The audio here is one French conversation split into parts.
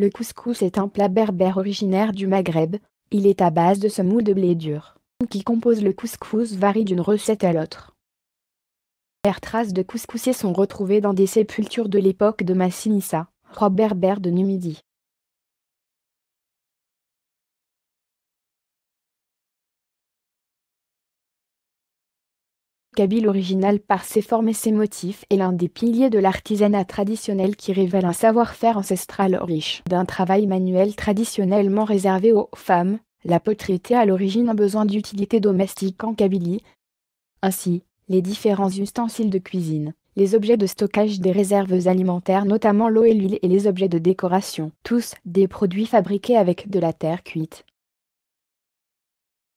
Le couscous est un plat berbère originaire du Maghreb. Il est à base de semoule de blé dur. Qui compose le couscous varie d'une recette à l'autre. Les traces de couscoussiers sont retrouvées dans des sépultures de l'époque de Massinissa, roi berbère de Numidie. Kabyle original par ses formes et ses motifs est l'un des piliers de l'artisanat traditionnel qui révèle un savoir-faire ancestral riche. D'un travail manuel traditionnellement réservé aux femmes, la poterie était à l'origine un besoin d'utilité domestique en Kabylie. Ainsi, les différents ustensiles de cuisine, les objets de stockage des réserves alimentaires notamment l'eau et l'huile et les objets de décoration, tous des produits fabriqués avec de la terre cuite.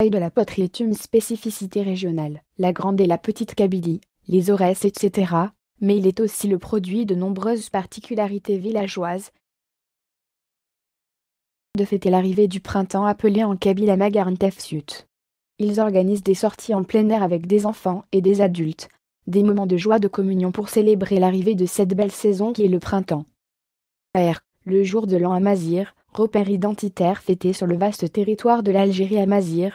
De la poterie est une spécificité régionale, la grande et la petite Kabylie, les Aurès etc., mais il est aussi le produit de nombreuses particularités villageoises. De fêter l'arrivée du printemps appelé en kabyle la Magarn Tefsut. Ils organisent des sorties en plein air avec des enfants et des adultes, des moments de joie de communion pour célébrer l'arrivée de cette belle saison qui est le printemps. Le jour de l'an Amazigh, repère identitaire fêté sur le vaste territoire de l'Algérie Amazigh.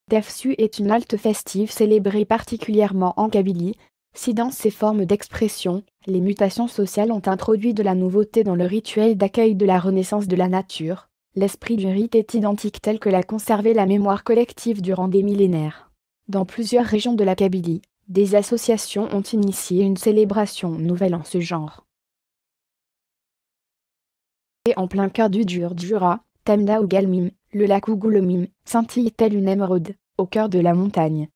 Tefsu est une halte festive célébrée particulièrement en Kabylie. Si dans ses formes d'expression, les mutations sociales ont introduit de la nouveauté dans le rituel d'accueil de la renaissance de la nature, l'esprit du rite est identique tel que l'a conservé la mémoire collective durant des millénaires. Dans plusieurs régions de la Kabylie, des associations ont initié une célébration nouvelle en ce genre. Et en plein cœur du Djurdjura, Tamda ou Galmim, le lac Ougoulomim, scintille tel une émeraude, au cœur de la montagne.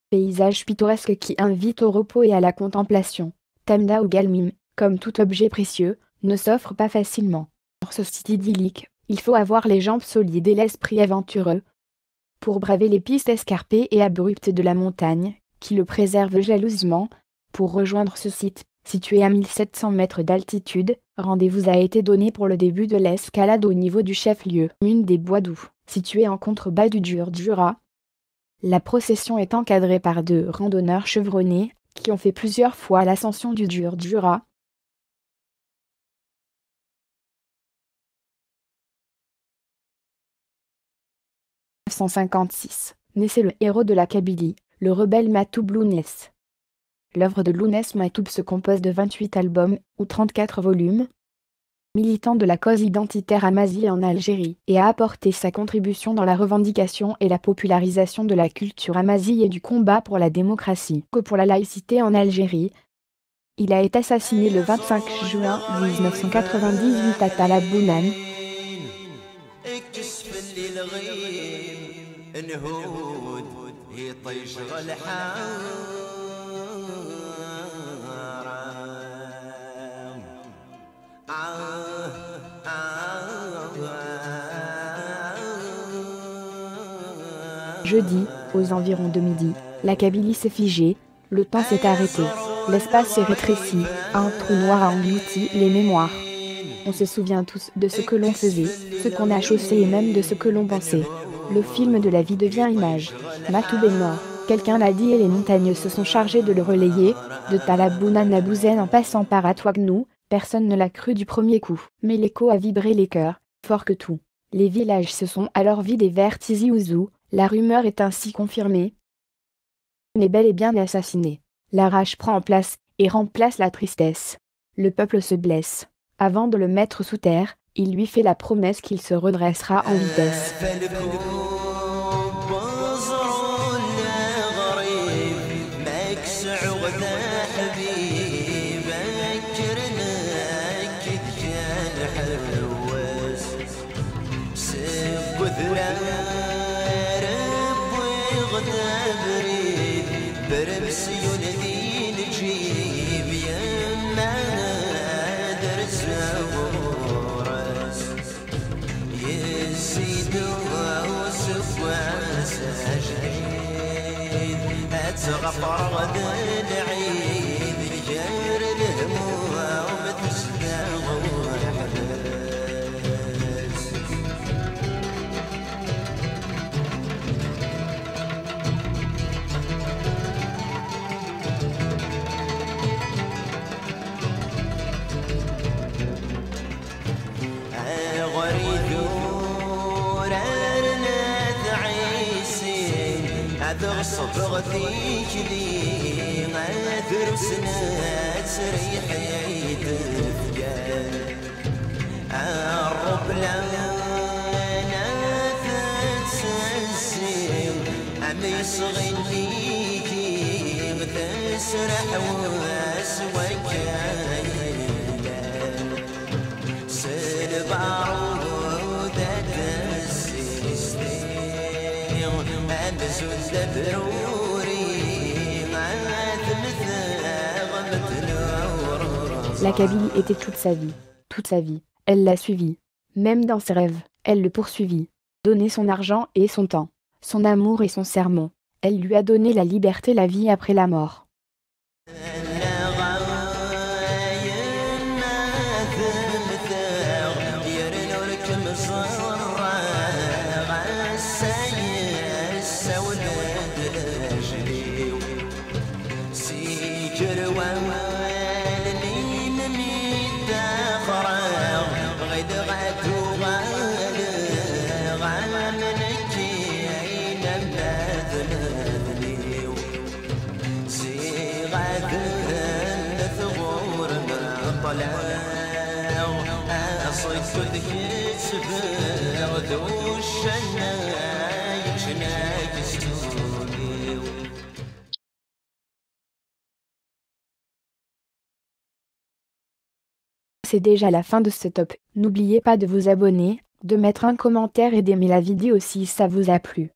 Paysage pittoresque qui invite au repos et à la contemplation. Tamda ou Galmim, comme tout objet précieux, ne s'offre pas facilement. Pour ce site idyllique, il faut avoir les jambes solides et l'esprit aventureux. Pour braver les pistes escarpées et abruptes de la montagne, qui le préservent jalousement, pour rejoindre ce site, situé à 1700 mètres d'altitude, rendez-vous a été donné pour le début de l'escalade au niveau du chef-lieu, une des Bois Doux, situé en contrebas du Djurdjura. La procession est encadrée par 2 randonneurs chevronnés, qui ont fait plusieurs fois l'ascension du Djurdjura. 1956, naissait le héros de la Kabylie, le rebelle Matoub Lounès. L'œuvre de Lounès Matoub se compose de 28 albums, ou 34 volumes. Militant de la cause identitaire amazigh en Algérie, et a apporté sa contribution dans la revendication et la popularisation de la culture amazigh et du combat pour la démocratie, que pour la laïcité en Algérie. Il a été assassiné le 25 juin 1998 à Talabounan. Jeudi, aux environs de midi, la Kabylie s'est figée, le temps s'est arrêté, l'espace s'est rétréci, un trou noir a englouti les mémoires. On se souvient tous de ce que l'on faisait, ce qu'on a chaussé et même de ce que l'on pensait. Le film de la vie devient image. Matoub est mort, quelqu'un l'a dit et les montagnes se sont chargées de le relayer, de Talabounan à Bouzen en passant par Atouagnou, personne ne l'a cru du premier coup, mais l'écho a vibré les cœurs, fort que tout. Les villages se sont alors vidés vers Tizi Ouzou, la rumeur est ainsi confirmée. On est bel et bien assassiné. La rage prend en place, et remplace la tristesse. Le peuple se blesse. Avant de le mettre sous terre, il lui fait la promesse qu'il se redressera en vitesse. غفر غد العيد جار الهموم تستغوح تغصب غثيك لي دروسنا تريح يدفقا الرب لنا تتسلسل عمي صغيريكي تسرح واسوك سلبارودة تسيستير أنزل دبروري La Kabylie était toute sa vie. Toute sa vie, elle l'a suivi. Même dans ses rêves, elle le poursuivit. Donnait son argent et son temps, son amour et son sermon. Elle lui a donné la liberté, la vie après la mort. C'est déjà la fin de ce top. N'oubliez pas de vous abonner, de mettre un commentaire et d'aimer la vidéo si ça vous a plu.